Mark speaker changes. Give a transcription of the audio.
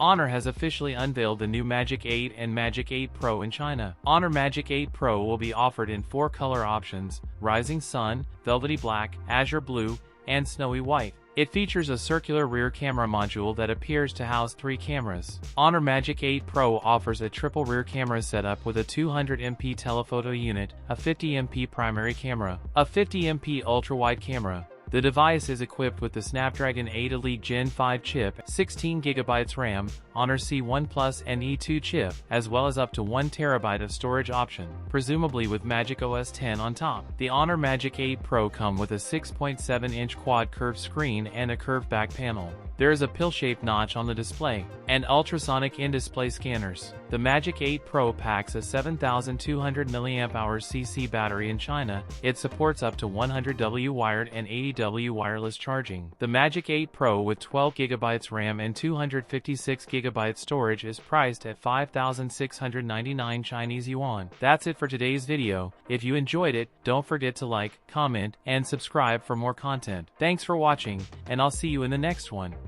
Speaker 1: Honor has officially unveiled the new Magic 8 and Magic 8 Pro in China. Honor Magic 8 Pro will be offered in 4 color options: Rising Sun, Velvety Black, Azure Blue, and Snowy White. It features a circular rear camera module that appears to house 3 cameras. Honor Magic 8 Pro offers a triple rear camera setup with a 200MP telephoto unit, a 50MP primary camera, a 50MP ultra-wide camera. The device is equipped with the Snapdragon 8 Elite Gen 5 chip, 16GB RAM, Honor C1 Plus and E2 chip, as well as up to 1TB of storage option, presumably with Magic OS 10 on top. The Honor Magic 8 Pro come with a 6.7-inch quad curved screen and a curved back panel. There is a pill-shaped notch on the display, and ultrasonic in-display scanners. The Magic 8 Pro packs a 7,200 mAh CC battery in China. It supports up to 100W wired and 80W wireless charging. The Magic 8 Pro with 12GB RAM and 256GB storage is priced at 5,699 Chinese yuan. That's it for today's video. If you enjoyed it, don't forget to like, comment, and subscribe for more content. Thanks for watching, and I'll see you in the next one.